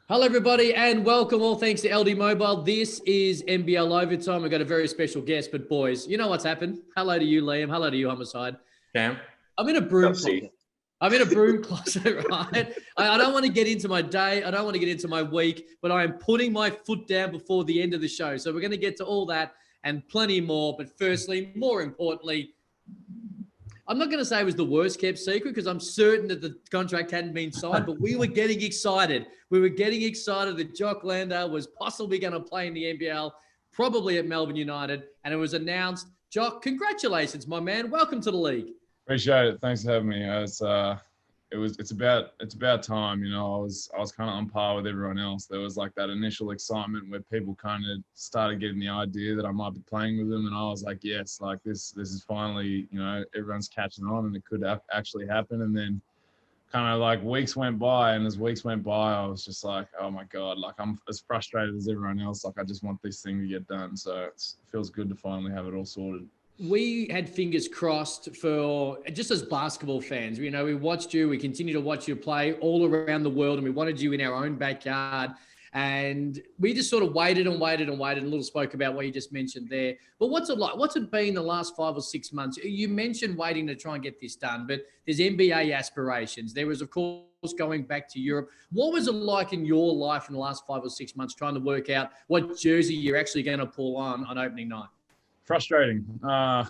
Hello, everybody, and welcome all thanks to LD Mobile. This is NBL Overtime. We've got a very special guest, but boys, you know what's happened. Hello to you, Liam. Hello to you, Homicide. Cam? I'm in a broom closet. I'm in a broom closet, right? I don't want to get into my day. I don't want to get into my week, but I am putting my foot down before the end of the show. So we're going to get to all that and plenty more. But firstly, more importantly, I'm not going to say it was the worst kept secret because I'm certain that the contract hadn't been signed, but we were getting excited. We were getting excited that Jock Landale was possibly going to play in the NBL, probably at Melbourne United, and it was announced. Jock, congratulations, my man. Welcome to the league. Appreciate it. Thanks for having me. It's about time. You know, I was kind of on par with everyone else. There was like that initial excitement where people kind of started getting the idea that I might be playing with them, and I was like, yes, like this is finally, you know, everyone's catching on, and it could actually happen. And then kind of like weeks went by, and as weeks went by, I was just like, oh my God, like I'm as frustrated as everyone else. Like I just want this thing to get done. So it feels good to finally have it all sorted. We had fingers crossed for just as basketball fans. You know, we watched you, we continue to watch you play all around the world, and we wanted you in our own backyard. And we just sort of waited and a little spoke about what you just mentioned there. But what's it like? What's it been the last 5 or 6 months? You mentioned waiting to try and get this done, but there's NBA aspirations. There was, of course, going back to Europe. What was it like in your life in the last 5 or 6 months trying to work out what jersey you're actually going to pull on opening night? Frustrating. I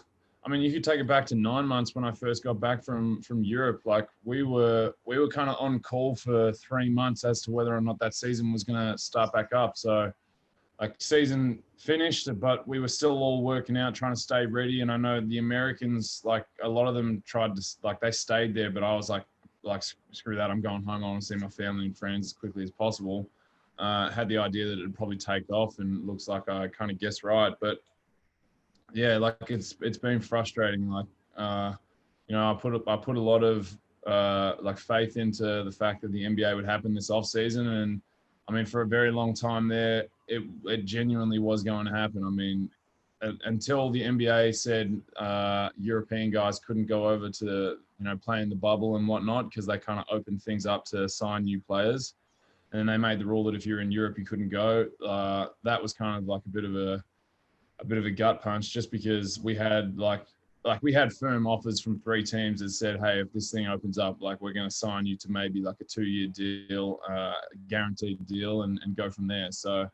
mean, you could take it back to 9 months when I first got back from Europe. Like we were kind of on call for 3 months as to whether or not that season was going to start back up. So like season finished, but we were still all working out, trying to stay ready. And I know the Americans, like a lot of them tried to, like they stayed there, but I was like screw that. I'm going home. I want to see my family and friends as quickly as possible. Had the idea that it'd probably take off, and it looks like I kind of guessed right. But yeah, like it's been frustrating. Like, you know, I put a lot of like faith into the fact that the NBA would happen this off season, and I mean, for a very long time there, it genuinely was going to happen. I mean, until the NBA said European guys couldn't go over to, you know, play in the bubble and whatnot because they kind of opened things up to sign new players, and then they made the rule that if you're in Europe you couldn't go. That was kind of like a bit of a gut punch, just because we had we had firm offers from 3 teams that said, hey, if this thing opens up, like we're going to sign you to maybe like a 2-year deal, guaranteed deal, and go from there. So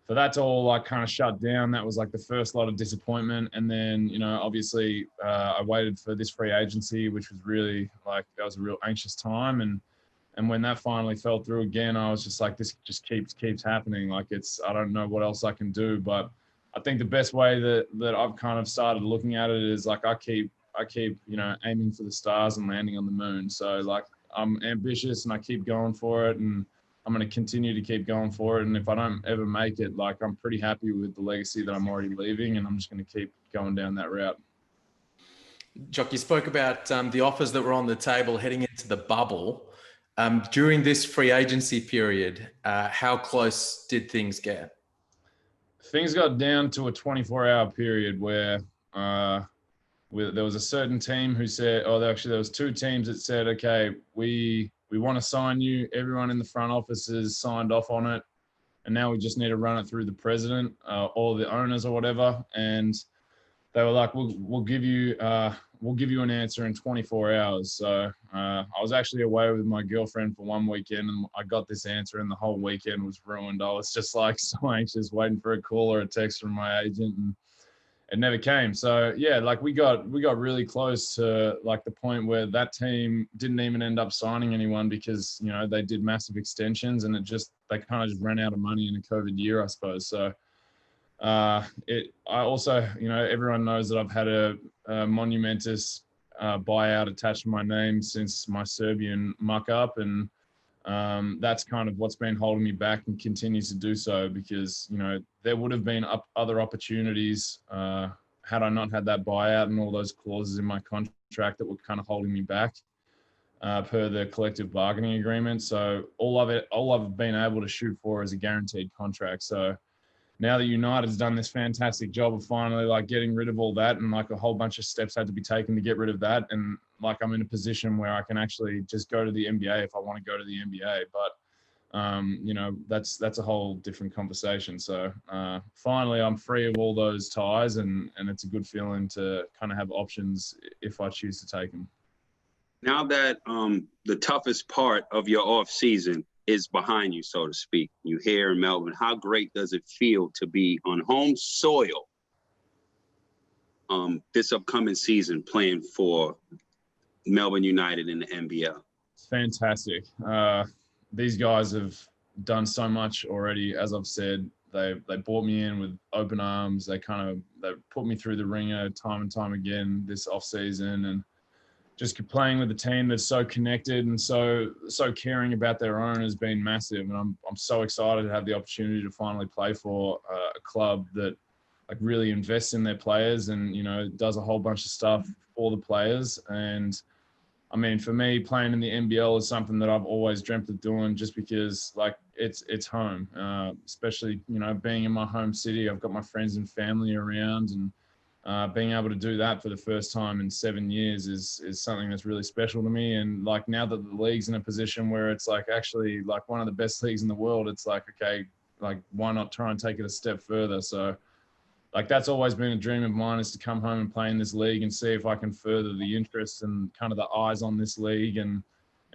for that to all like kind of shut down, that was like the first lot of disappointment. And then, you know, obviously I waited for this free agency, which was really like, that was a real anxious time. And when that finally fell through again, I was just like, this just keeps happening. Like I don't know what else I can do. But I think the best way that I've kind of started looking at it is like I keep, you know, aiming for the stars and landing on the moon. So like I'm ambitious and I keep going for it, and I'm going to continue to keep going for it. And if I don't ever make it, like I'm pretty happy with the legacy that I'm already leaving, and I'm just going to keep going down that route. Jock, you spoke about the offers that were on the table heading into the bubble. During this free agency period, how close did things get? Things got down to a 24-hour period where there was a certain team who said, there was 2 teams that said, okay, we want to sign you. Everyone in the front offices signed off on it, and now we just need to run it through the president or the owners or whatever. And they were like, we'll give you an answer in 24 hours. So I was actually away with my girlfriend for 1 weekend, and I got this answer, and the whole weekend was ruined. I was just like so anxious, waiting for a call or a text from my agent, and it never came. So yeah, like we got really close to like the point where that team didn't even end up signing anyone because, you know, they did massive extensions, and they kind of just ran out of money in a COVID year, I suppose. So I also, you know, everyone knows that I've had a monumentous buyout attached to my name since my Serbian muck up, and that's kind of what's been holding me back and continues to do so, because, you know, there would have been other opportunities had I not had that buyout and all those clauses in my contract that were kind of holding me back per the collective bargaining agreement. So all I've been able to shoot for is a guaranteed contract. So now that United's done this fantastic job of finally like getting rid of all that, and like a whole bunch of steps had to be taken to get rid of that, and like I'm in a position where I can actually just go to the NBA if I want to go to the NBA. But that's a whole different conversation. So finally, I'm free of all those ties, and it's a good feeling to kind of have options if I choose to take them. Now that the toughest part of your off season is behind you, so to speak, you here in Melbourne, how great does it feel to be on home soil this upcoming season playing for Melbourne United in the NBL? It's fantastic. These guys have done so much already. As I've said, they brought me in with open arms. They put me through the ringer time and time again this off season, and just playing with a team that's so connected and so caring about their own has been massive. And I'm so excited to have the opportunity to finally play for a club that like really invests in their players and, does a whole bunch of stuff for the players. And I mean, for me, playing in the NBL is something that I've always dreamt of doing, just because like it's home, especially, being in my home city. I've got my friends and family around, and being able to do that for the first time in 7 years is something that's really special to me. And like, now that the league's in a position where it's like actually like one of the best leagues in the world, it's like, okay, like why not try and take it a step further? So like, that's always been a dream of mine, is to come home and play in this league and see if I can further the interest and kind of the eyes on this league, and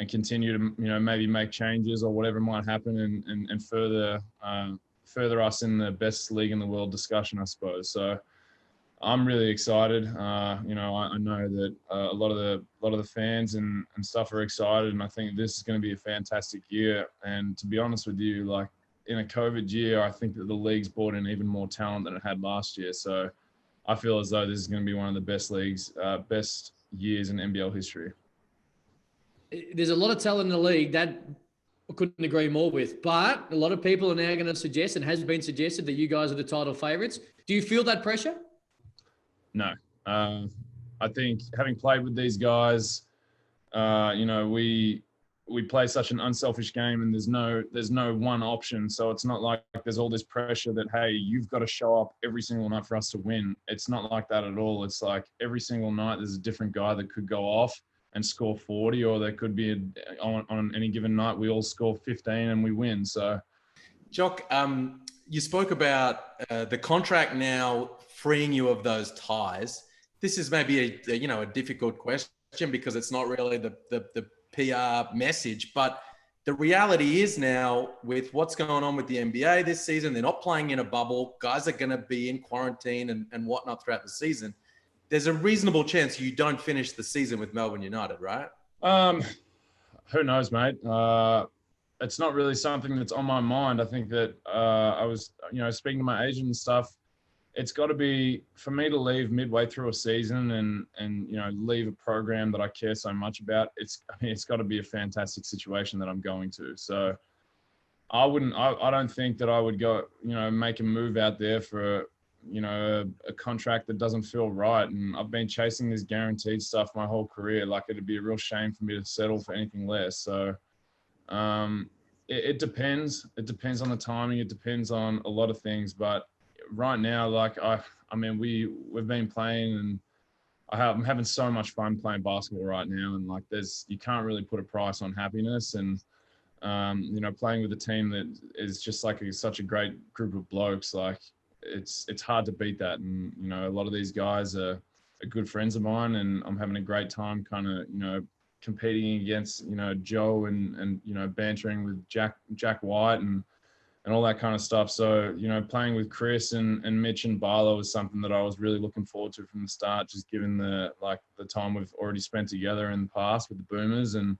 continue to, maybe make changes or whatever might happen, and further us in the best league in the world discussion, I suppose. So I'm really excited. I know that a lot of the fans and stuff are excited, and I think this is going to be a fantastic year. And to be honest with you, like in a COVID year, I think that the league's brought in even more talent than it had last year. So I feel as though this is going to be one of the best years in NBL history. There's a lot of talent in the league. That I couldn't agree more with. But a lot of people are now going to suggest, and has been suggested, that you guys are the title favourites. Do you feel that pressure? No. I think having played with these guys, we play such an unselfish game, and there's no one option. So it's not like there's all this pressure that, hey, you've got to show up every single night for us to win. It's not like that at all. It's like every single night there's a different guy that could go off and score 40, or there could be on any given night we all score 15 and we win. So, Jock, you spoke about the contract now freeing you of those ties. This is maybe a difficult question, because it's not really the PR message, but the reality is now, with what's going on with the NBA this season, they're not playing in a bubble. Guys are going to be in quarantine and whatnot throughout the season. There's a reasonable chance you don't finish the season with Melbourne United, right? Who knows, mate? It's not really something that's on my mind. I think that I was, speaking to my agent and stuff. It's got to be, for me to leave midway through a season and leave a program that I care so much about. It's got to be a fantastic situation that I'm going to. So I don't think that I would go, make a move out there for, a contract that doesn't feel right. And I've been chasing this guaranteed stuff my whole career. Like, it'd be a real shame for me to settle for anything less. So it depends. It depends on the timing. It depends on a lot of things. But right now, like we've been playing, and I'm having so much fun playing basketball right now. And like, you can't really put a price on happiness. And playing with a team that is just like such a great group of blokes, like it's hard to beat that. And a lot of these guys are good friends of mine, and I'm having a great time kind of competing against Joe and bantering with Jack White and all that kind of stuff. So, playing with Chris and Mitch and Barlow was something that I was really looking forward to from the start, just given the time we've already spent together in the past with the Boomers. And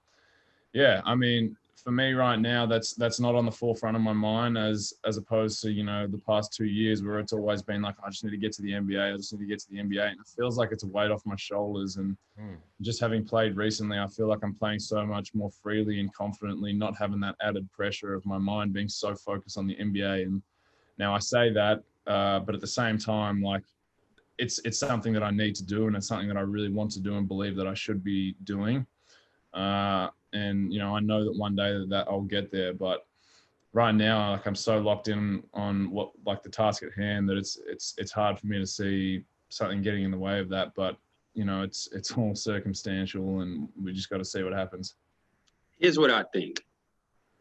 yeah, I mean, for me right now, that's not on the forefront of my mind as opposed to, the past 2 years where it's always been like, I just need to get to the NBA. I just need to get to the NBA. And it feels like it's a weight off my shoulders. And just having played recently, I feel like I'm playing so much more freely and confidently, not having that added pressure of my mind being so focused on the NBA. And now I say that, but at the same time, like it's something that I need to do, and it's something that I really want to do and believe that I should be doing. And I know that one day that I'll get there, but right now, like, I'm so locked in on what, like, the task at hand, that it's hard for me to see something getting in the way of that. But it's all circumstantial, and we just got to see what happens. Here's what I think.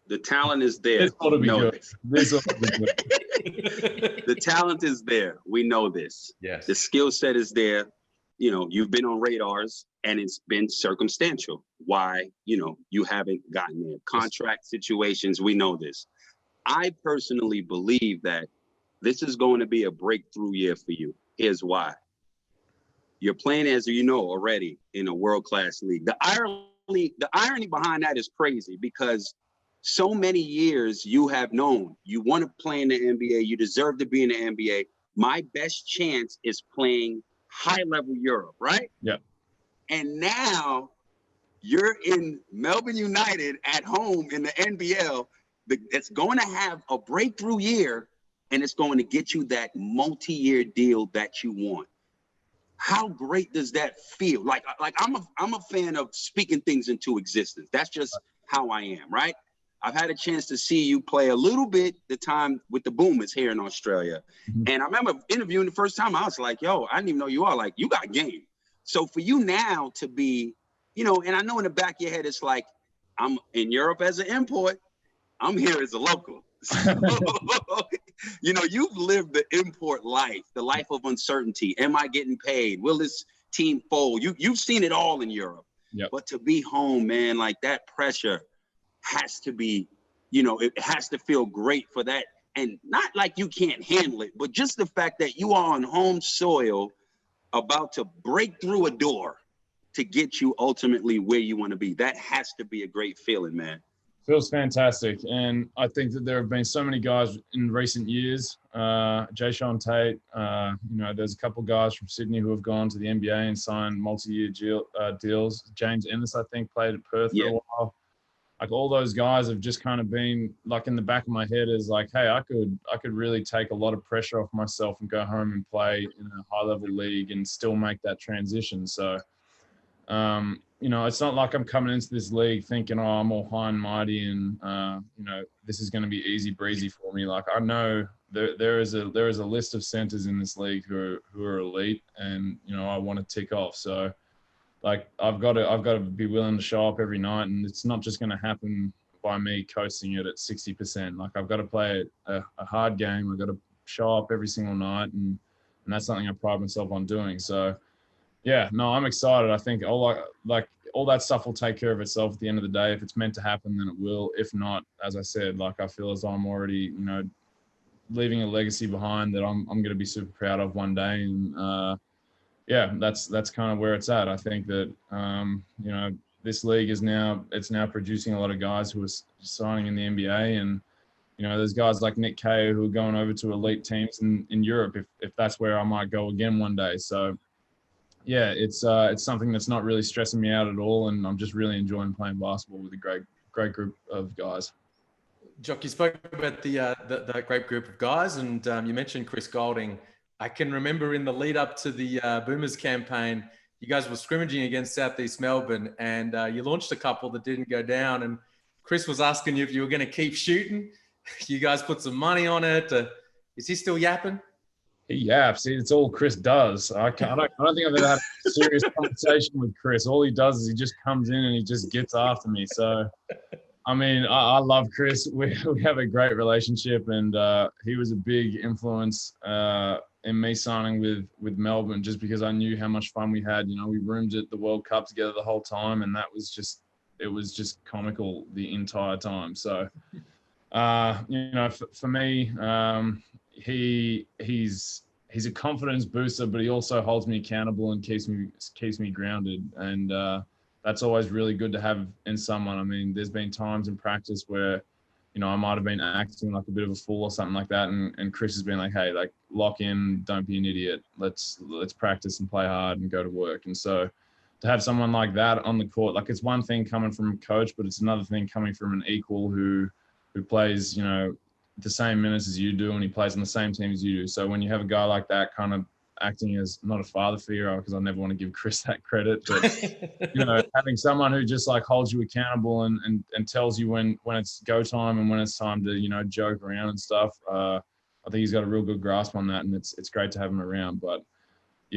The talent is there. This ought to be good. This ought to be good. The talent is there. We know this. Yes. The skill set is there. You know, you've been on radars, and it's been circumstantial why, you know, you haven't gotten there. Contract situations, we know this. I personally believe that this is going to be a breakthrough year for you. Here's why. You're playing, as you know already, in a world-class league. The irony behind that is crazy, because so many years you have known you want to play in the NBA, you deserve to be in the NBA. My best chance is playing high-level Europe, right? Yeah. And now you're in Melbourne United at home in the NBL. It's going to have a breakthrough year, and it's going to get you that multi-year deal that you want. How great does that feel? Like I'm a fan of speaking things into existence. That's just how I am, right? I've had a chance to see you play a little bit the time with the Boomers here in Australia. Mm-hmm. And I remember interviewing the first time, I was like, yo, I didn't even know you are. Like, you got game. So for you now to be, you know, and I know in the back of your head, it's like, I'm in Europe as an import. I'm here as a local. So, you know, you've lived the import life, the life of uncertainty. Am I getting paid? Will this team fold? You've seen it all in Europe. Yep. But to be home, man, like that pressure has to be, you know, it has to feel great for that. And not like you can't handle it, but just the fact that you are on home soil about to break through a door to get you ultimately where you want to be. That has to be a great feeling, man. Feels fantastic. And I think that there have been so many guys in recent years, Jayshawn Tate, you know, there's a couple of guys from Sydney who have gone to the NBA and signed multi-year deals. James Ennis, I think, played at Perth for a while. Like, all those guys have just kind of been like in the back of my head is like, hey, I could really take a lot of pressure off myself and go home and play in a high-level league and still make that transition. So, you know, it's not like I'm coming into this league thinking, oh, I'm all high and mighty and, you know, this is going to be easy breezy for me. Like, I know there is a list of centers in this league who are elite, and, you know, I want to tick off. So, like, I've got to be willing to show up every night, and it's not just going to happen by me coasting it at 60%. Like, I've got to play a hard game. I've got to show up every single night, and that's something I pride myself on doing. So, yeah, no, I'm excited. I think all that stuff will take care of itself at the end of the day. If it's meant to happen, then it will. If not, as I said, like, I feel as though I'm already, you know, leaving a legacy behind that I'm going to be super proud of one day. And yeah, that's kind of where it's at. I think that you know, this league is now producing a lot of guys who are signing in the NBA, and, you know, there's guys like Nick Kay who are going over to elite teams in Europe if that's where I might go again one day. So, yeah, it's something that's not really stressing me out at all, and I'm just really enjoying playing basketball with a great group of guys. Jock, you spoke about the great group of guys, and you mentioned Chris Goulding. I can remember in the lead up to the Boomers campaign, you guys were scrimmaging against Southeast Melbourne, and you launched a couple that didn't go down, and Chris was asking you if you were going to keep shooting. You guys put some money on it. Is he still yapping? He yaps. It's all Chris does. I don't think I've ever had a serious conversation with Chris. All he does is he just comes in and he just gets after me. So, I mean, I love Chris. We have a great relationship, and he was a big influence in me signing with Melbourne, just because I knew how much fun we had. You know, we roomed at the World Cup together the whole time, and it was just comical the entire time. So, you know, for me, he's a confidence booster, but he also holds me accountable and keeps me grounded, and that's always really good to have in someone. I mean, there's been times in practice where, you know, I might have been acting like a bit of a fool or something like that, and Chris has been like, hey, like, lock in, don't be an idiot, let's practice and play hard and go to work. And so to have someone like that on the court, like, it's one thing coming from a coach, but it's another thing coming from an equal who plays, you know, the same minutes as you do, and he plays on the same team as you do. So when you have a guy like that kind of acting as not a father figure, because I never want to give Chris that credit, but you know, having someone who just like holds you accountable and tells you when it's go time and when it's time to, you know, joke around and stuff. I think he's got a real good grasp on that, and it's great to have him around. But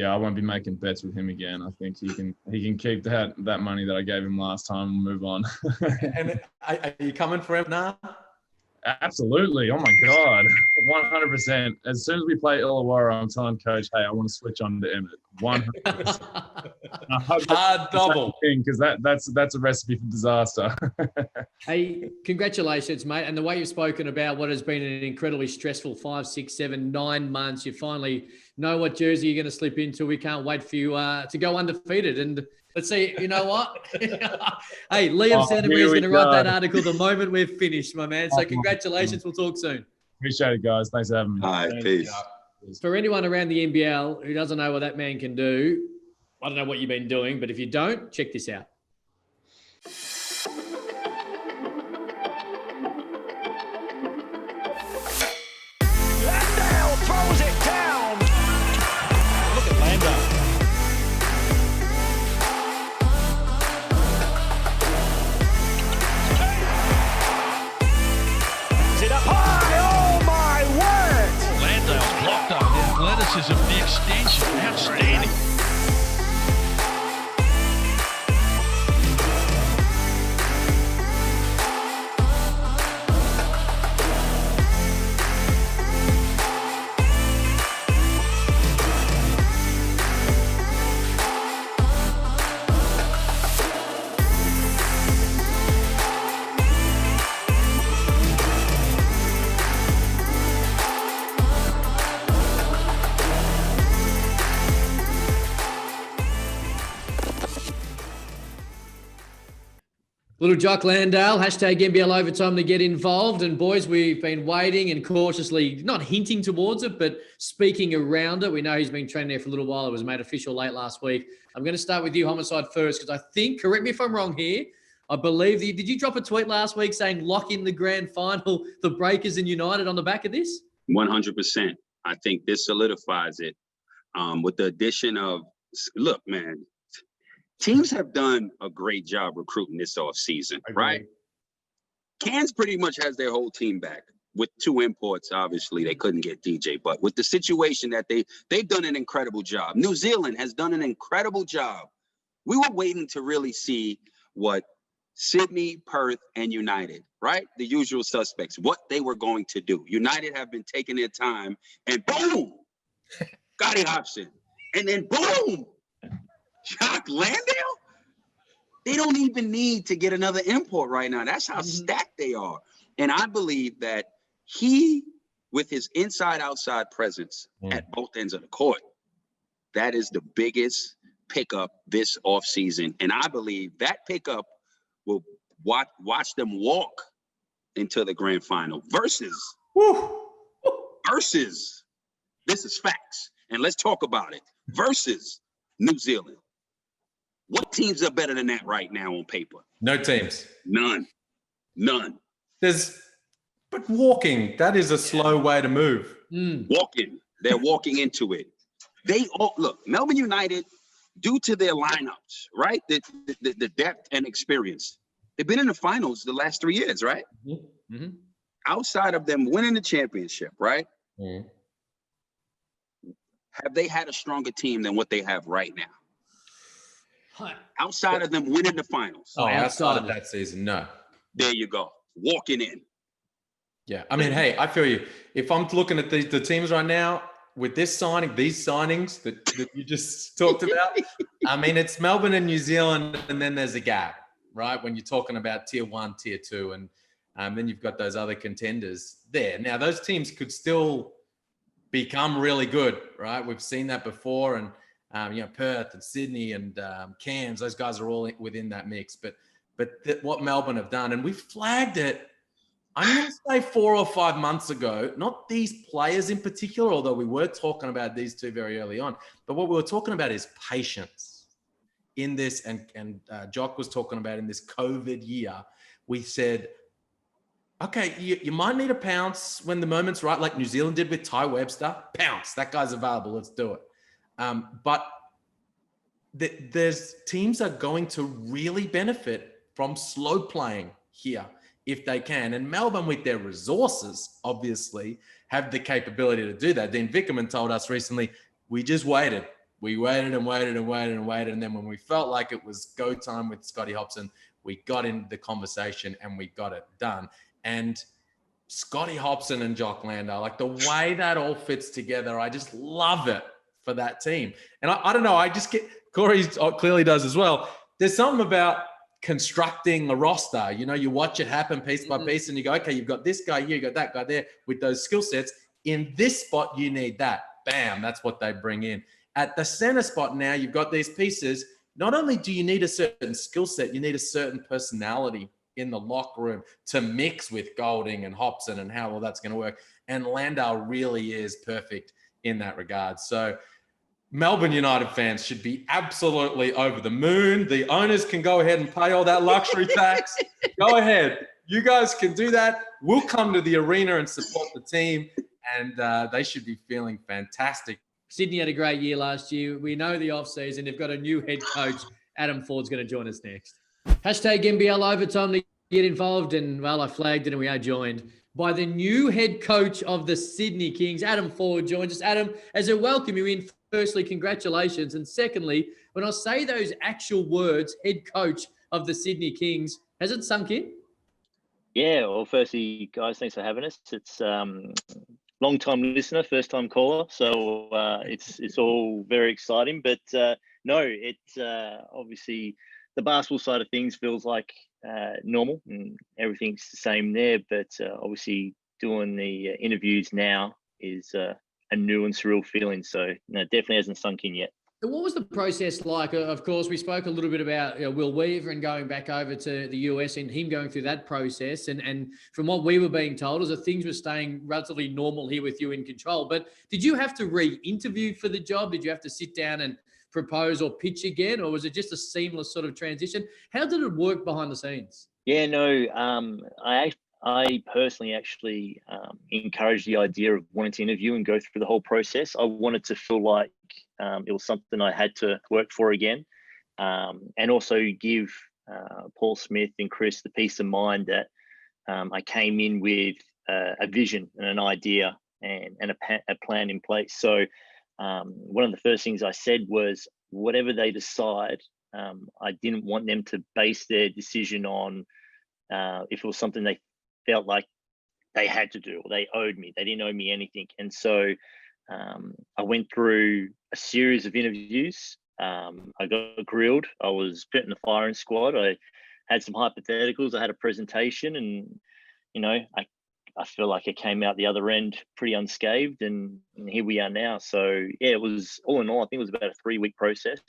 I won't be making bets with him again. I think he can keep that money that I gave him last time and move on. And are you coming for him now? Absolutely. Oh my God. 100%. As soon as we play Illawarra, I'm telling coach, hey, I want to switch on to Emmett. 100%. Double. Because that's a recipe for disaster. Hey, congratulations, mate. And the way you've spoken about what has been an incredibly stressful 5, 6, 7, 9 months, you finally know what jersey you're going to slip into. We can't wait for you to go undefeated. And let's see, you know what? Hey, Liam Sandomir is going to write that article the moment we're finished, my man. So congratulations. We'll talk soon. Appreciate it, guys. Thanks for having me. All right, peace. For anyone around the NBL who doesn't know what that man can do, I don't know what you've been doing, but if you don't, check this out. Landale throws it down. Look at Landale. Is it up high? Oh my word! Landale's blocked on the athleticism, the extension, outstanding. Little Jock Landale, hashtag NBL overtime to get involved. And boys, we've been waiting and cautiously, not hinting towards it, but speaking around it. We know he's been training there for a little while. It was made official late last week. I'm going to start with you, Homicide, first, because I think, correct me if I'm wrong here, I believe, did you drop a tweet last week saying lock in the grand final, the Breakers and United on the back of this? 100%. I think this solidifies it with the addition of, look, man, teams have done a great job recruiting this offseason, right? Cairns pretty much has their whole team back. With 2 imports, obviously, they couldn't get DJ. But with the situation that they've done an incredible job. New Zealand has done an incredible job. We were waiting to really see what Sydney, Perth, and United, right? The usual suspects, what they were going to do. United have been taking their time, and boom, Scotty Hobson. And then boom, Jock Landale? They don't even need to get another import right now. That's how stacked they are. And I believe that he, with his inside-outside presence at both ends of the court, that is the biggest pickup this offseason. And I believe that pickup will watch them walk into the grand final versus, this is facts. And let's talk about it, versus New Zealand. What teams are better than that right now on paper? No teams. None. But walking, that is a slow way to move. Walking. They're walking into it. They all look, Melbourne United, due to their lineups, right? The depth and experience. They've been in the finals the last 3 years, right? Mm-hmm. Outside of them winning the championship, right? Have they had a stronger team than what they have right now? Outside of them winning the finals. Oh, outside of that season, no. There you go. Walking in. Yeah, I mean, hey, I feel you. If I'm looking at the teams right now, with these signings that you just talked about, I mean, it's Melbourne and New Zealand, and then there's a gap, right? When you're talking about tier 1, tier 2, and then you've got those other contenders there. Now, those teams could still become really good, right? We've seen that before, and Perth and Sydney and Cairns, those guys are all within that mix. But what Melbourne have done, and we flagged it, I'm going to say 4 or 5 months ago, not these players in particular, although we were talking about these two very early on, but what we were talking about is patience in this, and Jock was talking about in this COVID year. We said, okay, you might need a pounce when the moment's right, like New Zealand did with Ty Webster. Pounce, that guy's available, let's do it. But there's teams are going to really benefit from slow playing here if they can. And Melbourne, with their resources, obviously, have the capability to do that. Dean Vickerman told us recently, we just waited. We waited and waited and waited and waited. And then when we felt like it was go time with Scotty Hopson, we got into the conversation and we got it done. And Scotty Hopson and Jock Landale, like the way that all fits together, I just love it for that team. And I don't know, I just get, Corey clearly does as well. There's something about constructing a roster. You know, you watch it happen piece by piece and you go, okay, you've got this guy here, you got that guy there with those skill sets. In this spot, you need that. Bam, that's what they bring in. At the center spot now, you've got these pieces. Not only do you need a certain skill set, you need a certain personality in the locker room to mix with Golding and Hopson and how all that's going to work. And Landale really is perfect in that regard. So Melbourne United fans should be absolutely over the moon. The owners can go ahead and pay all that luxury tax. Go ahead. You guys can do that. We'll come to the arena and support the team, and they should be feeling fantastic. Sydney had a great year last year. We know the off-season. They've got a new head coach. Adam Forde's going to join us next. Hashtag NBL overtime to get involved. And, well, I flagged it and we are joined by the new head coach of the Sydney Kings. Adam Forde joins us. Adam, as I welcome you in, firstly, congratulations. And secondly, when I say those actual words, head coach of the Sydney Kings, has it sunk in? Yeah, well, firstly, guys, thanks for having us. It's long-time listener, first-time caller, so it's all very exciting. But no, it's obviously the basketball side of things feels like normal and everything's the same there. But obviously, doing the interviews now is a new and surreal feeling. So no, definitely hasn't sunk in yet. What was the process like? Of course, we spoke a little bit about Will Weaver and going back over to the US and him going through that process. And from what we were being told is that things were staying relatively normal here with you in control. But did you have to re-interview for the job? Did you have to sit down and propose or pitch again? Or was it just a seamless sort of transition? How did it work behind the scenes? Yeah, no, I personally actually encouraged the idea of wanting to interview and go through the whole process. I wanted to feel like it was something I had to work for again, and also give Paul Smith and Chris the peace of mind that I came in with a vision and an idea and a plan in place. So one of the first things I said was, whatever they decide, I didn't want them to base their decision on if it was something they felt like they had to do or they owed me. They didn't owe me anything. And so I went through a series of interviews. I got grilled. I was put in the firing squad. I had some hypotheticals. I had a presentation, and I feel like it came out the other end pretty unscathed, and here we are now. So yeah, it was all in all, I think it was about a 3-week process.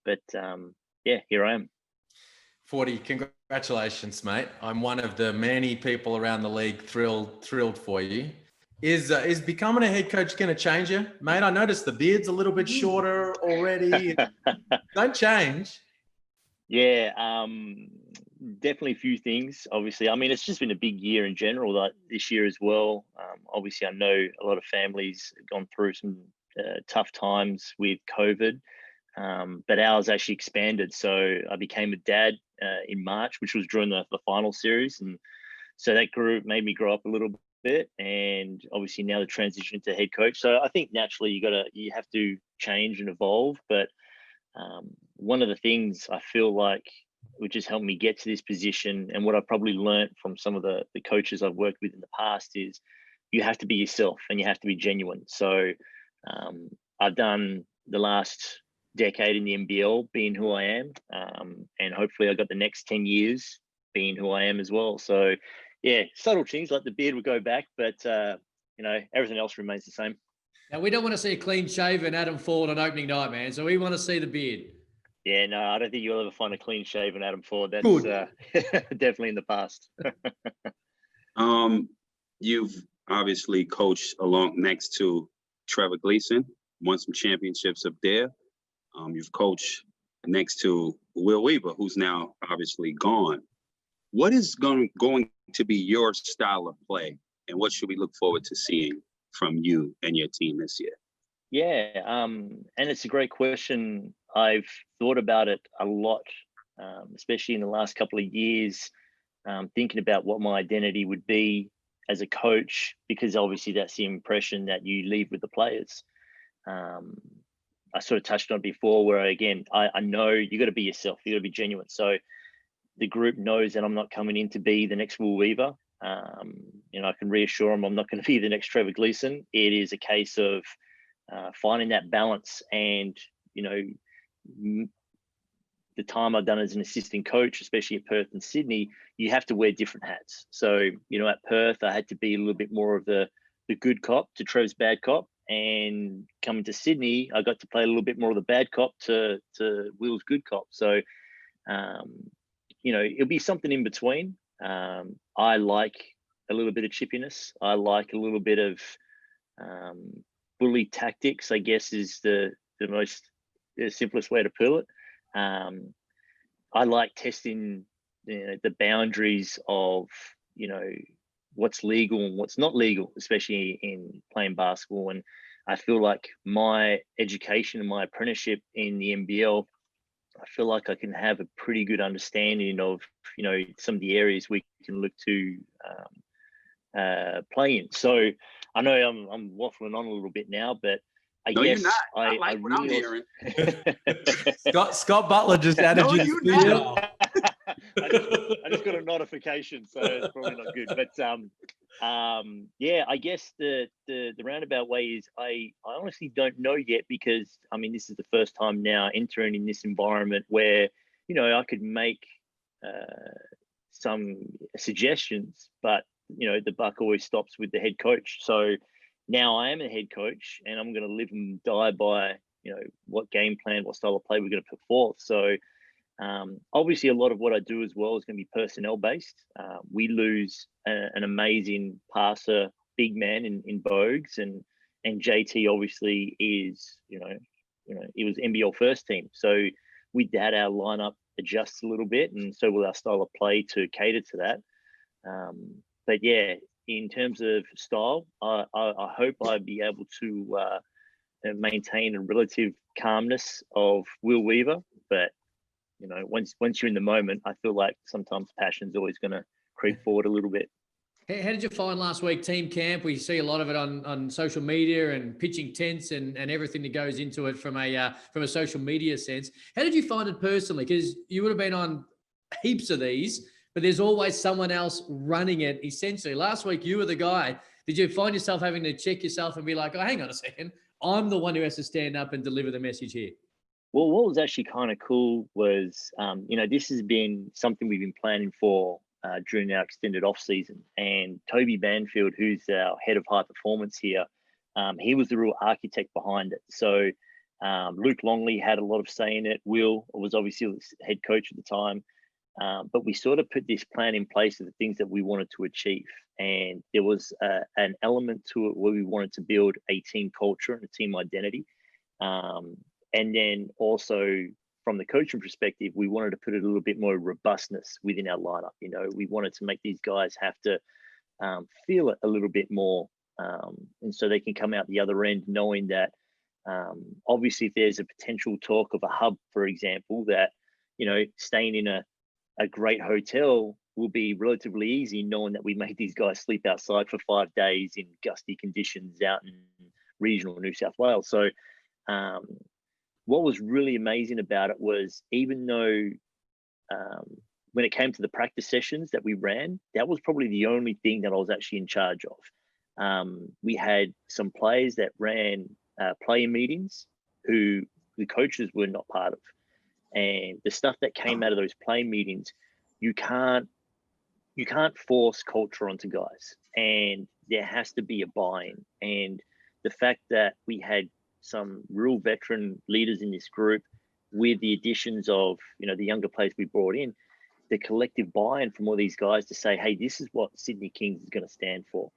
But here I am. Forde, congratulations, mate. I'm one of the many people around the league thrilled for you. Is becoming a head coach going to change you, mate? I noticed the beard's a little bit shorter already. Don't change. Yeah, definitely a few things. Obviously, I mean, it's just been a big year in general, like this year as well. Obviously, I know a lot of families have gone through some tough times with COVID, but ours actually expanded. So I became a dad in March, which was during the final series, and so that made me grow up a little bit, and obviously now the transition to head coach. So I think naturally you have to change and evolve. But one of the things I feel like which has helped me get to this position, and what I've probably learned from some of the coaches I've worked with in the past, is you have to be yourself and you have to be genuine. So I've done the last decade in the NBL being who I am, and hopefully I got the next 10 years being who I am as well. So yeah, subtle things like the beard will go back, but everything else remains the same. Now, we don't want to see a clean-shaven Adam Forde on opening night, man. So we want to see the beard. Yeah, no, I don't think you'll ever find a clean-shaven Adam Forde. That's definitely in the past. You've obviously coached along next to Trevor Gleason, won some championships up there. You've coached next to Will Weaver, who's now obviously gone. What is going to be your style of play, and what should we look forward to seeing from you and your team this year? Yeah, and it's a great question. I've thought about it a lot, especially in the last couple of years, thinking about what my identity would be as a coach, because obviously that's the impression that you leave with the players. I sort of touched on before, where again, I know you got to be yourself, you got to be genuine. So the group knows that I'm not coming in to be the next Will Weaver. You know, I can reassure them I'm not going to be the next Trevor Gleeson. It is a case of finding that balance. And, you know, the time I've done as an assistant coach, especially at Perth and Sydney, you have to wear different hats. So, you know, at Perth, I had to be a little bit more of the good cop to Trev's bad cop. And coming to Sydney, I got to play a little bit more of the bad cop to Will's good cop. So, you know, it'll be something in between. I like a little bit of chippiness. I like a little bit of bully tactics, I guess, is the simplest way to put it. I like testing, you know, the boundaries of, you know, what's legal and what's not legal, especially in playing basketball. And I feel like my education and my apprenticeship in the NBL, I feel like I can have a pretty good understanding of, you know, some of the areas we can look to play in. So I know I'm waffling on a little bit now, but I guess you're not. I like what really I'm hearing. Scott Butler just added No, you to you speed not. dial. I just got a notification, so it's probably not good. But yeah, I guess the roundabout way is I honestly don't know yet, because I mean, this is the first time now entering in this environment where, you know, I could make some suggestions, but you know, the buck always stops with the head coach. So now I am a head coach, and I'm going to live and die by, you know, what game plan, what style of play we're going to put forth. So obviously a lot of what I do as well is going to be personnel based. We lose an amazing passer, big man in Bogues, and JT obviously is, you know, it was NBL first team. So we had our lineup adjust a little bit, and so will our style of play to cater to that. But yeah, in terms of style, I hope I'll be able to maintain a relative calmness of Will Weaver. But, you know, once you're in the moment, I feel like sometimes passion's always going to creep forward a little bit. How did you find last week team camp? We see a lot of it on social media and pitching tents and everything that goes into it from a social media sense. How did you find it personally? Because you would have been on heaps of these, but there's always someone else running it. Essentially, last week you were the guy. Did you find yourself having to check yourself and be like, oh, hang on a second, I'm the one who has to stand up and deliver the message here? Well, what was actually kind of cool was, you know, this has been something we've been planning for during our extended off season. And Toby Banfield, who's our head of high performance here, he was the real architect behind it. So Luke Longley had a lot of say in it. Will was obviously the head coach at the time. But we sort of put this plan in place of the things that we wanted to achieve. And there was an element to it where we wanted to build a team culture and a team identity. And then also from the coaching perspective, we wanted to put a little bit more robustness within our lineup. You know, we wanted to make these guys have to feel it a little bit more. And so they can come out the other end knowing that obviously if there's a potential talk of a hub, for example, that, you know, staying in a great hotel will be relatively easy, knowing that we made these guys sleep outside for 5 days in gusty conditions out in regional New South Wales. So what was really amazing about it was, even though when it came to the practice sessions that we ran, that was probably the only thing that I was actually in charge of. We had some players that ran player meetings who the coaches were not part of. And the stuff that came out of those play meetings, you can't force culture onto guys, and there has to be a buy-in. And the fact that we had some real veteran leaders in this group, with the additions of, you know, the younger players we brought in, the collective buy-in from all these guys to say, hey, this is what Sydney Kings is going to stand for.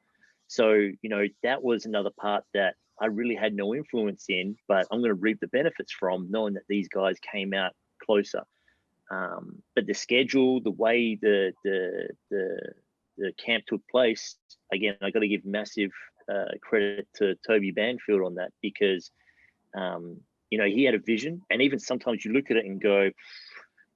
So, you know, that was another part that I really had no influence in, but I'm going to reap the benefits from, knowing that these guys came out closer. But the schedule, the way the camp took place, again, I got to give massive credit to Toby Banfield on that, because you know, he had a vision. And even sometimes you look at it and go,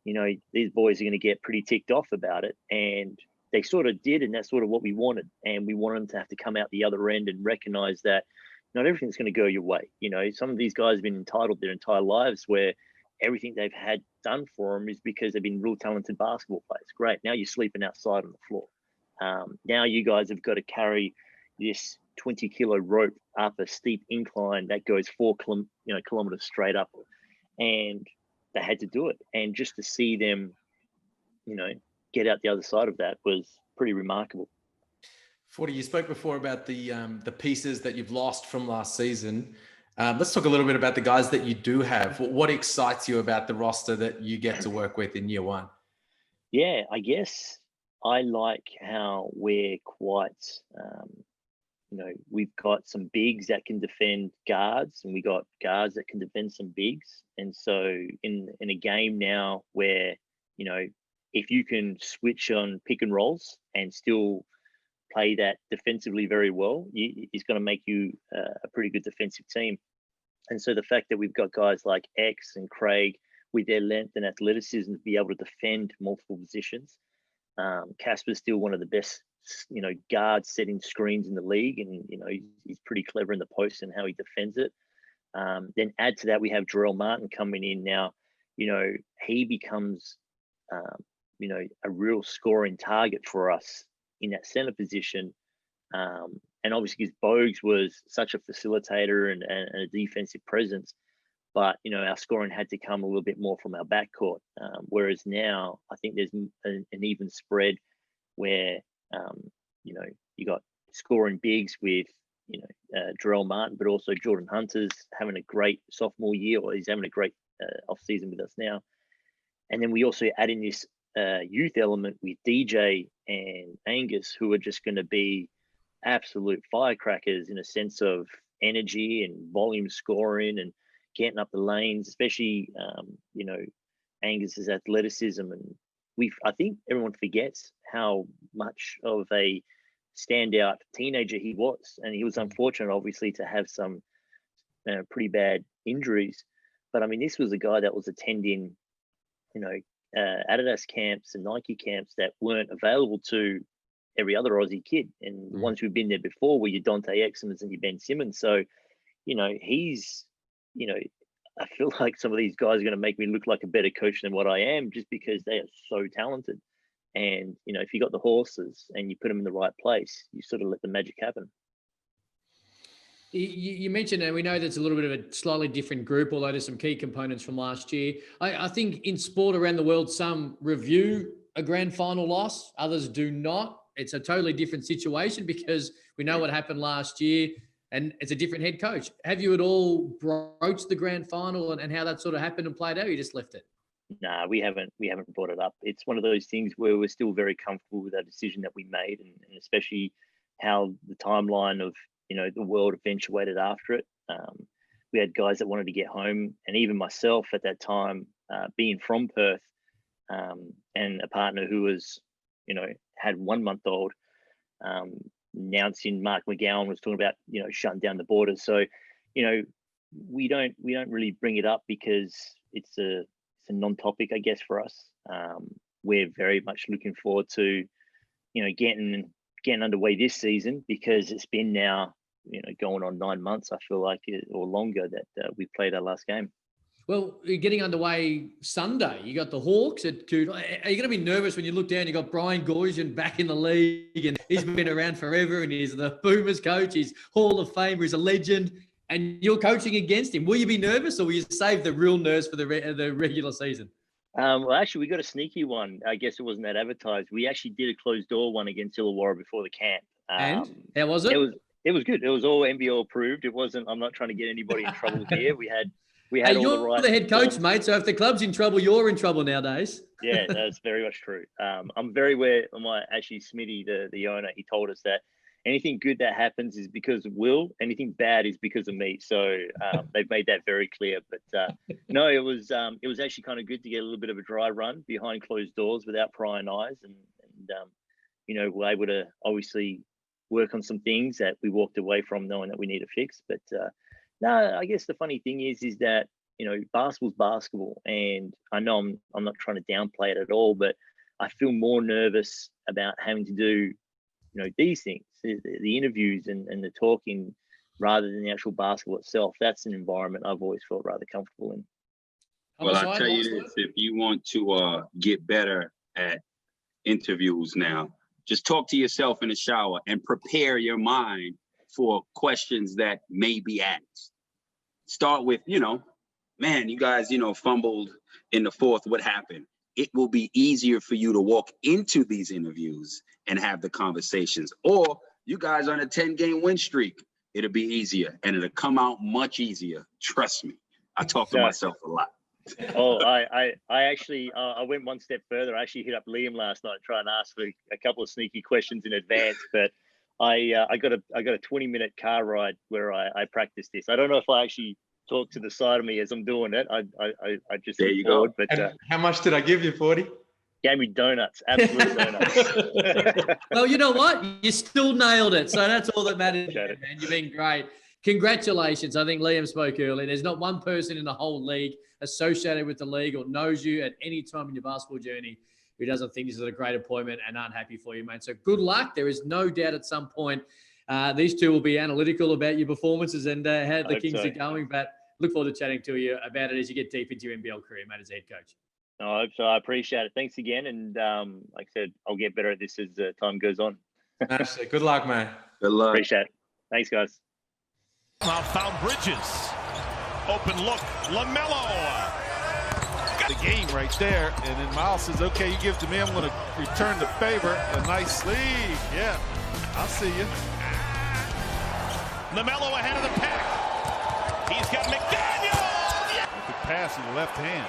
you know, these boys are going to get pretty ticked off about it, and they sort of did, and that's sort of what we wanted. And we wanted them to have to come out the other end and recognize that, not everything's going to go your way. You know, some of these guys have been entitled their entire lives where everything they've had done for them is because they've been real talented basketball players. Great. Now you're sleeping outside on the floor. Now you guys have got to carry this 20-kilo rope up a steep incline that goes 4 kilometers straight up, and they had to do it. And just to see them, you know, get out the other side of that was pretty remarkable. Forde, you spoke before about the pieces that you've lost from last season. Let's talk a little bit about the guys that you do have. What excites you about the roster that you get to work with in year one? Yeah, I guess I like how we're quite, you know, we've got some bigs that can defend guards, and we got guards that can defend some bigs. And so in a game now where, you know, if you can switch on pick and rolls and still play that defensively very well, it's going to make you a pretty good defensive team. And so the fact that we've got guys like X and Craig with their length and athleticism to be able to defend multiple positions. Casper's still one of the best, you know, guards setting screens in the league, and you know he's pretty clever in the post and how he defends it. Then add to that, we have Jarrell Martin coming in now. You know, he becomes, you know, a real scoring target for us in that center position. And obviously, because Bogues was such a facilitator and a defensive presence, but you know our scoring had to come a little bit more from our backcourt. Whereas now, I think there's an even spread where you know you got scoring bigs with Jarrell Martin, but also Jordan Hunter's having a great sophomore year, or he's having a great off season with us now. And then we also add in this youth element with DJ and Angus, who are just going to be absolute firecrackers in a sense of energy and volume scoring and getting up the lanes, especially you know Angus's athleticism. And I think everyone forgets how much of a standout teenager he was, and he was unfortunate obviously to have some pretty bad injuries. But I mean, this was a guy that was attending, you know, Adidas camps and Nike camps that weren't available to every other Aussie kid. And the ones who've been there before were your Dante Exums and your Ben Simmons. So, you know, he's, you know, I feel like some of these guys are going to make me look like a better coach than what I am, just because they are so talented. And, you know, if you got the horses and you put them in the right place, you sort of let the magic happen. You mentioned, and we know that's a little bit of a slightly different group, although there's some key components from last year. I think in sport around the world, some review a grand final loss, others do not. It's a totally different situation because we know what happened last year and it's a different head coach. Have you at all broached the grand final and how that sort of happened and played out, or you just left it? Nah, we haven't brought it up. It's one of those things where we're still very comfortable with our decision that we made, and especially how the timeline of, you know, the world eventuated after it. We had guys that wanted to get home, and even myself at that time, being from Perth, and a partner who was, you know, had 1 month old, announcing Mark McGowan was talking about, you know, shutting down the borders. So, you know, we don't really bring it up because it's a non-topic, I guess, for us. We're very much looking forward to, you know, getting underway this season, because it's been now, you know, going on 9 months, I feel like, or longer, that we played our last game. Well, you're getting underway Sunday. You got the Hawks at 2. Are you going to be nervous when you look down? You got Brian Goorjian back in the league, and he's been around forever, and he's the Boomers coach. He's Hall of Famer. He's a legend, and you're coaching against him. Will you be nervous, or will you save the real nerves for the regular season? Well, actually, we got a sneaky one. I guess it wasn't that advertised. We actually did a closed door one against Illawarra before the camp. And how was it? It was good. It was all NBL approved. It wasn't. I'm not trying to get anybody in trouble here. We had hey, all you're the right. The head coach, mate. So if the club's in trouble, you're in trouble nowadays. Yeah, that's very much true. I'm very aware. Actually, Smitty, the owner, he told us that anything good that happens is because of Will. Anything bad is because of me. So they've made that very clear. But no, it was actually kind of good to get a little bit of a dry run behind closed doors without prying eyes, and you know, we're able to obviously work on some things that we walked away from knowing that we need to fix. But no, I guess the funny thing is that, you know, basketball's basketball, and I know I'm not trying to downplay it at all, but I feel more nervous about having to do, you know, these things, the interviews and the talking rather than the actual basketball itself. That's an environment I've always felt rather comfortable in. Well, I tell you this, if you want to get better at interviews now, just talk to yourself in the shower and prepare your mind for questions that may be asked. Start with, man, you guys, fumbled in the fourth. What happened? It will be easier for you to walk into these interviews and have the conversations. Or you guys on a 10-game win streak. It'll be easier and it'll come out much easier. Trust me. I talk to myself a lot. Oh, I actually I went one step further. I actually hit up Liam last night, try and ask for a couple of sneaky questions in advance. But I got a 20-minute car ride where I practiced this. I don't know if I actually talk to the side of me as I'm doing it. I just there you go. But how much did I give you, Fordy? Gave me donuts, absolute donuts. Well, you know what? You still nailed it. So that's all that matters, man. You've been great. Congratulations. I think Liam spoke earlier. There's not one person in the whole league associated with the league or knows you at any time in your basketball journey who doesn't think this is a great appointment and aren't happy for you, mate. So good luck. There is no doubt at some point these two will be analytical about your performances and how the Kings are going. But look forward to chatting to you about it as you get deep into your NBL career, mate, as head coach. I hope so. I appreciate it. Thanks again. And like I said, I'll get better at this as time goes on. Absolutely. Good luck, man. Good luck. Appreciate it. Thanks, guys. Now found Bridges. Open look. LaMelo. Got the game right there. And then Miles says, okay, you give it to me. I'm going to return the favor. A nice sleeve. Yeah. I'll see you. LaMelo ahead of the pack. He's got McDaniel. Yeah. Good pass in the left hand.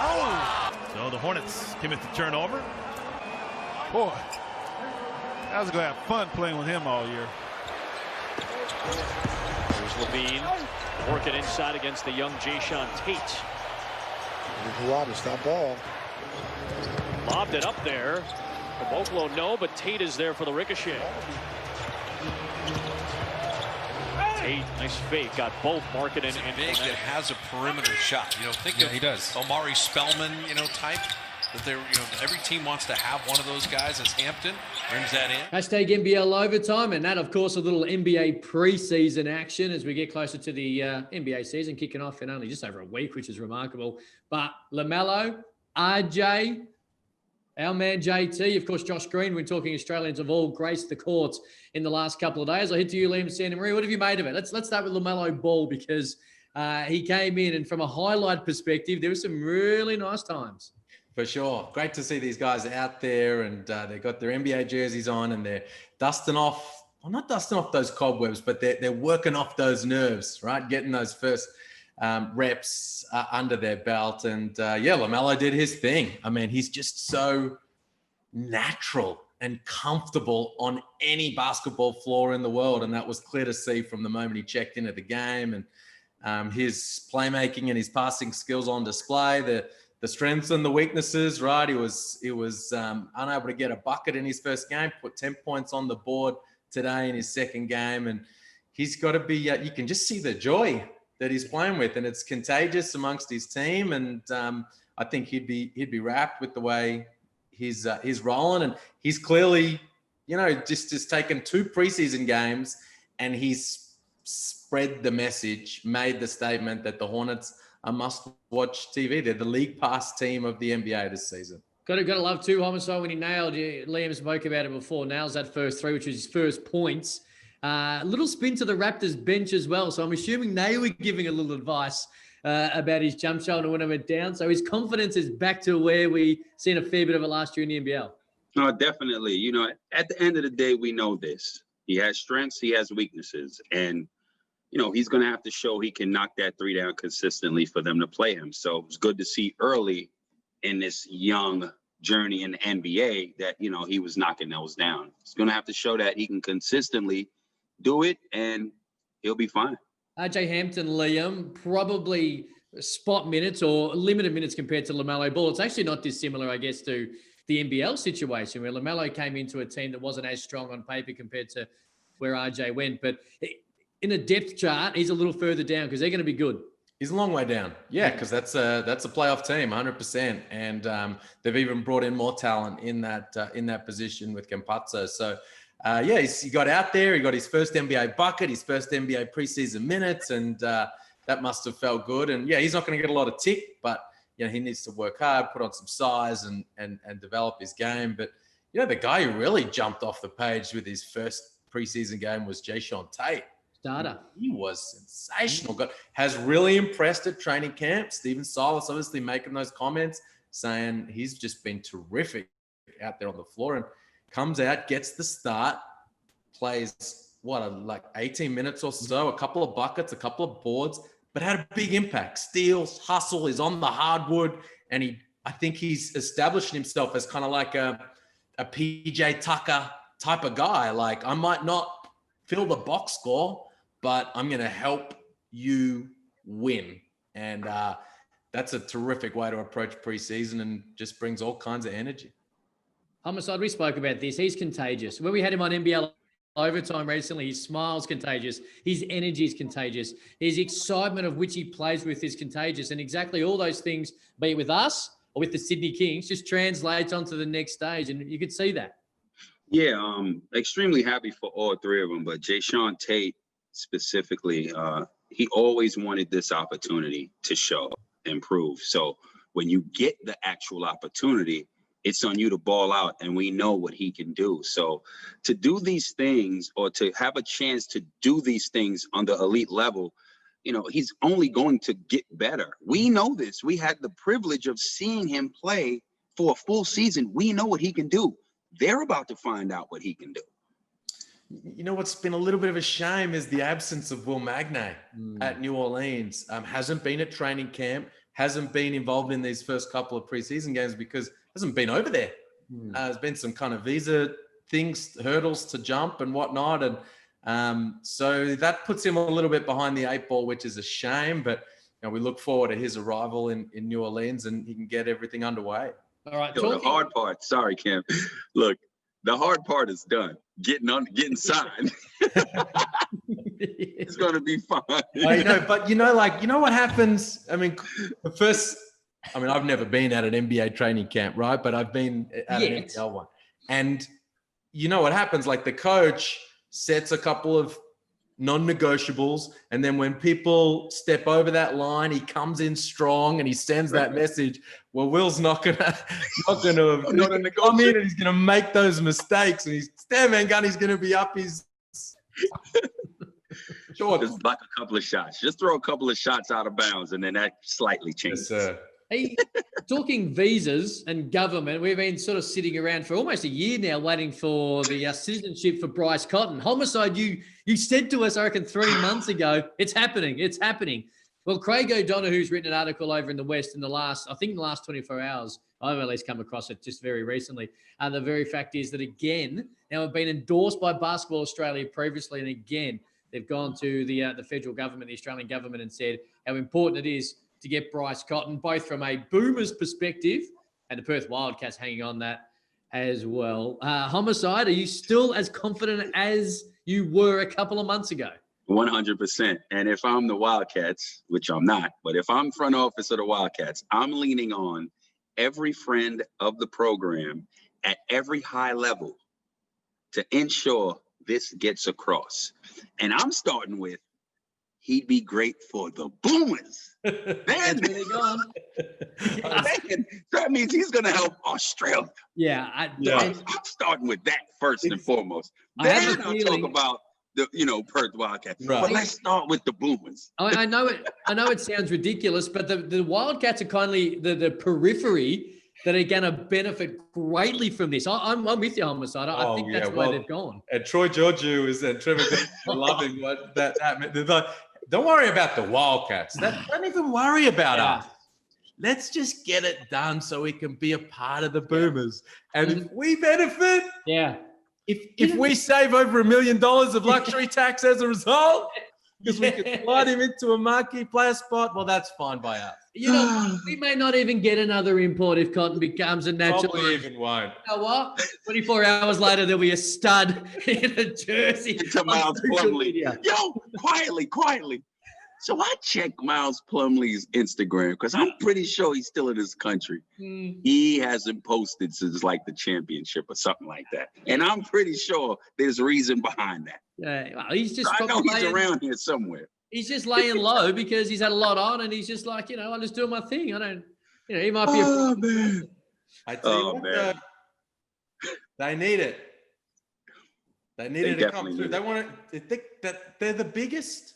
Oh. So the Hornets commit the turnover. Boy. I was going to have fun playing with him all year. Here's Levine working inside against the young Jayshawn Tate. Stop ball. Lobbed it up there. Caboclo, no, but Tate is there for the ricochet. Tate, nice fake. Got both Market and big that has a perimeter shot. Think of he does. Omari Spellman, type. That they're, every team wants to have one of those guys as Hampton brings that in. Hashtag NBL overtime, and that, of course, a little NBA preseason action as we get closer to the NBA season kicking off in only just over a week, which is remarkable. But LaMelo, RJ, our man JT, of course, Josh Green, we're talking Australians have all graced the courts in the last couple of days. I hit to you, Liam Santa Maria. What have you made of it? Let's start with LaMelo Ball because he came in, and from a highlight perspective, there were some really nice times. For sure. Great to see these guys out there and they've got their NBA jerseys on and they're dusting off, well, not dusting off those cobwebs, but they're working off those nerves, right? Getting those first reps under their belt. And LaMelo did his thing. I mean, he's just so natural and comfortable on any basketball floor in the world. And that was clear to see from the moment he checked into the game and his playmaking and his passing skills on display, the strengths and the weaknesses, right? He was unable to get a bucket in his first game, put 10 points on the board today in his second game. And he's got to be, you can just see the joy that he's playing with and it's contagious amongst his team. And I think he'd be wrapped with the way he's rolling. And he's clearly, just taken 2 preseason games and he's spread the message, made the statement that the Hornets a must-watch TV. They're the league pass team of the NBA this season. Got to love too, Homicide, when he nailed it. Liam spoke about it before. Nails that first 3, which was his first points. Little spin to the Raptors bench as well. So I'm assuming they were giving a little advice about his jump shot and when it went down. So his confidence is back to where we seen a fair bit of it last year in the NBL. No, definitely. At the end of the day, we know this. He has strengths, he has weaknesses, and he's going to have to show he can knock that 3 down consistently for them to play him. So it's good to see early in this young journey in the NBA that, he was knocking those down. He's going to have to show that he can consistently do it and he'll be fine. RJ Hampton, Liam, probably spot minutes or limited minutes compared to LaMelo Ball. It's actually not dissimilar, I guess, to the NBL situation where LaMelo came into a team that wasn't as strong on paper compared to where RJ went. But in a depth chart, he's a little further down because they're going to be good. He's a long way down. Yeah, because that's a playoff team, 100%. And they've even brought in more talent in that position with Campazzo. So, he got out there. He got his first NBA bucket, his first NBA preseason minutes, and that must have felt good. And, he's not going to get a lot of tick, but, he needs to work hard, put on some size and develop his game. But, the guy who really jumped off the page with his first preseason game was Jayshawn Tate. Starter. He was sensational. Has really impressed at training camp. Steven Silas obviously making those comments, saying he's just been terrific out there on the floor, and comes out, gets the start, plays like 18 minutes or so, a couple of buckets, a couple of boards, but had a big impact. Steals, hustle, is on the hardwood, and I think he's established himself as kind of like a PJ Tucker type of guy. Like, I might not fill the box score, but I'm going to help you win. And that's a terrific way to approach preseason, and just brings all kinds of energy. Homicide, we spoke about this. He's contagious. When we had him on NBL Overtime recently, his smile's contagious. His energy is contagious. His excitement of which he plays with is contagious. And exactly all those things, be it with us or with the Sydney Kings, just translates onto the next stage. And you could see that. Yeah, extremely happy for all three of them. But Jayshawn Tate specifically, he always wanted this opportunity to show and prove. So when you get the actual opportunity, it's on you to ball out, and we know what he can do. So to do these things, or to have a chance to do these things on the elite level, he's only going to get better. We know this. We had the privilege of seeing him play for a full season. We know what he can do. They're about to find out what he can do. What's been a little bit of a shame is the absence of Will Magnay at New Orleans. Hasn't been at training camp, hasn't been involved in these first couple of preseason games because hasn't been over there. There's been some kind of visa hurdles to jump and whatnot. And so that puts him a little bit behind the 8 ball, which is a shame. But we look forward to his arrival in New Orleans, and he can get everything underway. All right. The hard part, sorry, Cam. Look, the hard part is done. Getting signed. It's going to be fun. I know, but what happens? I mean, I've never been at an NBA training camp, right? But I've been at an NBL one. And what happens? Like, the coach sets a couple of non-negotiables, and then when people step over that line, he comes in strong and he sends that message. Well, Will's not gonna come in, and he's gonna make those mistakes, and Stan Van Gundy's gonna be up his short. Just block a couple of shots. Just throw a couple of shots out of bounds, and then that slightly changes. Yes, sir. Hey, talking visas and government, we've been sort of sitting around for almost a year now waiting for the citizenship for Bryce Cotton. Homicide, you said to us, I reckon 3 months ago, it's happening. Well, Craig O'Donoghue's written an article over in the West in the last 24 hours. I've at least come across it just very recently. The very fact is that, again, now it's been endorsed by Basketball Australia previously, and again, they've gone to the federal government, the Australian government, and said how important it is to get Bryce Cotton, both from a Boomers perspective and the Perth Wildcats hanging on that as well. Homicide, are you still as confident as you were a couple of months ago? 100%. And if I'm the Wildcats, which I'm not, but if I'm front office of the Wildcats, I'm leaning on every friend of the program at every high level to ensure this gets across. And I'm starting with, he'd be great for the Boomers. That's where they're gone. That means he's going to help Australia. Yeah. I'm starting with that first and foremost. Then I'll talk about the Perth Wildcats. Right. But let's start with the Boomers. I know it sounds ridiculous, but the Wildcats are kindly the periphery that are going to benefit greatly from this. I'm with you, Homicide. I think that's why they've gone. And Troy Georgiou and Trevor loving what that meant. Don't worry about the Wildcats. Don't even worry about us. Let's just get it done so we can be a part of the Boomers. And if we benefit, if we save over $1 million of luxury tax as a result, because we can slide him into a marquee player spot, well, that's fine by us. We may not even get another import if Cotton becomes a natural. Probably even won't. You know what? 24 hours later, there'll be a stud in a jersey. Yo, quietly. So I checked Miles Plumlee's Instagram because I'm pretty sure he's still in this country. He hasn't posted since like the championship or something like that. And I'm pretty sure there's reason behind that. Yeah, well, he's just. So I know he's around here somewhere. He's just laying low because he's had a lot on, and he's just like, I'm just doing my thing. I don't, he might be. Man. I tell you what, they need it. They need it to come through. They want it. They think that they're the biggest.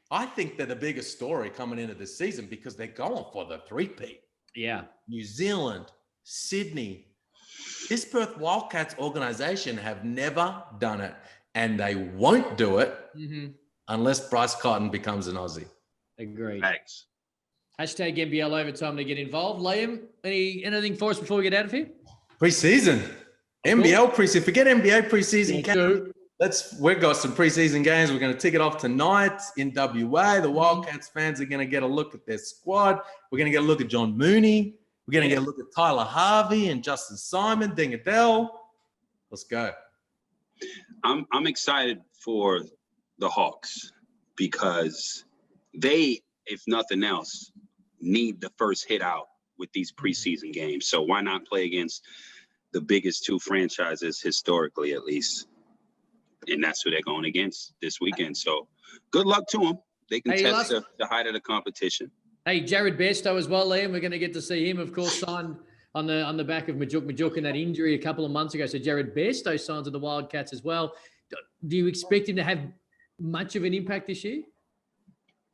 I think they're the biggest story coming into this season because they're going for the three-peat. Yeah. New Zealand, Sydney. This Perth Wildcats organization have never done it, and they won't do it unless Bryce Cotton becomes an Aussie. Agreed. Thanks. Hashtag NBL overtime to get involved. Liam, anything for us before we get out of here? Preseason. NBL preseason. Forget NBA preseason. We've got some preseason games. We're going to tick it off tonight in WA. The Wildcats fans are going to get a look at their squad. We're going to get a look at John Mooney. We're going to get a look at Tyler Harvey and Justin Simon, Dingadell. Let's go. I'm excited for the Hawks because they, if nothing else, need the first hit out with these preseason games. So why not play against the biggest two franchises historically, at least? And that's who they're going against this weekend. So good luck to them. They can test the height of the competition. Hey, Jared Bairstow as well, Liam. We're going to get to see him, of course, signed on the back of Majuk and that injury a couple of months ago. So Jared Bairstow signs with the Wildcats as well. Do you expect him to have much of an impact this year?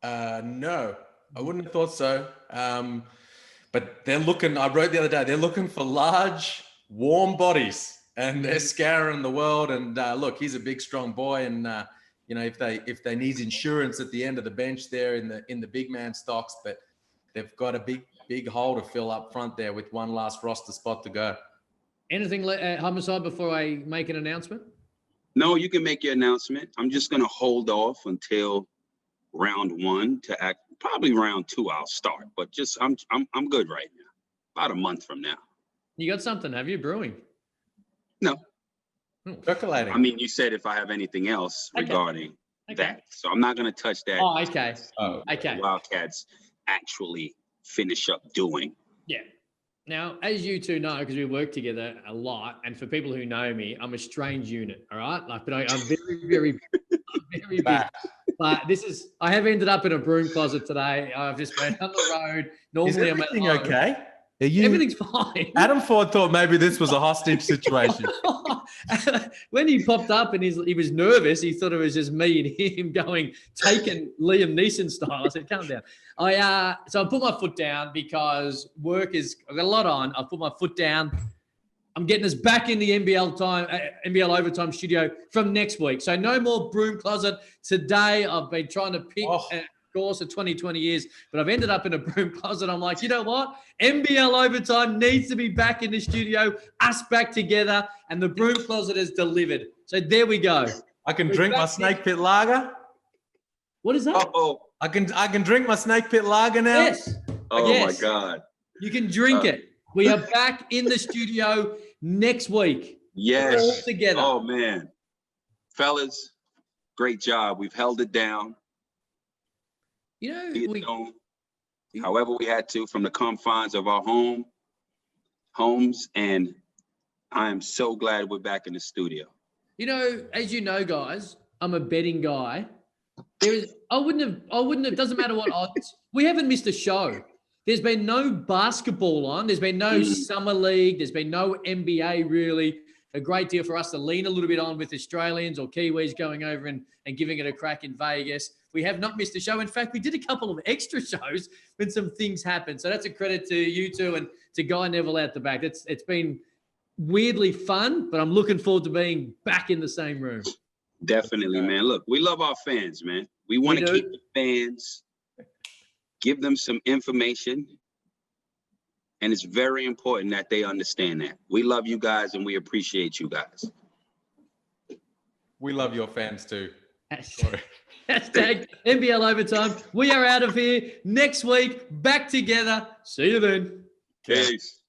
No, I wouldn't have thought so. But they're looking, I wrote the other day, they're looking for large, warm bodies. And they're scouring the world. And look, he's a big, strong boy. And if they need insurance at the end of the bench there in the big man stocks, but they've got a big hole to fill up front there with one last roster spot to go. Anything, Homicide, before I make an announcement? No, you can make your announcement. I'm just going to hold off until round 1 to act. Probably round 2 I'll start, but just I'm good right now. About a month from now. You got something? Have you brewing? No. Percolating. I mean, you said if I have anything else regarding that. So I'm not going to touch that. Oh, okay. Okay. Wildcats actually finish up doing. Yeah. Now, as you two know, because we work together a lot, and for people who know me, I'm a strange unit, all right? But I'm very, very, very big. But I have ended up in a broom closet today. I've just been on the road. Normally, I'm at home. Okay? Everything's fine. Adam Forde thought maybe this was a hostage situation. When he popped up and he was nervous, he thought it was just me and him taking Liam Neeson style. I said, calm down. So I put my foot down because I've got a lot on. I put my foot down. I'm getting us back in the NBL overtime studio from next week. So no more broom closet today. I've been trying to pick course of 20 years, but I've ended up in a broom closet. I'm like, you know what? NBL overtime needs to be back in the studio, us back together, and the broom closet has delivered. So there we go. I can drink my Snake Pit Lager. What is that? Uh-oh. I can drink my Snake Pit Lager now. Yes. Oh yes. My God. You can drink it. We are back in the studio next week. Yes. All together. Oh man. Fellas, great job. We've held it down. However we had to, from the confines of our homes, and I am so glad we're back in the studio. As you know, guys, I'm a betting guy. I wouldn't have, doesn't matter what odds. We haven't missed a show. There's been no basketball on. There's been no summer league. There's been no NBA really. A great deal for us to lean a little bit on with Australians or Kiwis going over and giving it a crack in Vegas. We have not missed a show. In fact, we did a couple of extra shows when some things happened. So that's a credit to you two and to Guy Neville out the back. It's been weirdly fun, but I'm looking forward to being back in the same room. Definitely, man. Look, we love our fans, man. We want to keep the fans, give them some information. And it's very important that they understand that. We love you guys and we appreciate you guys. We love your fans too. Hashtag NBL overtime. We are out of here next week. Back together. See you then. Peace.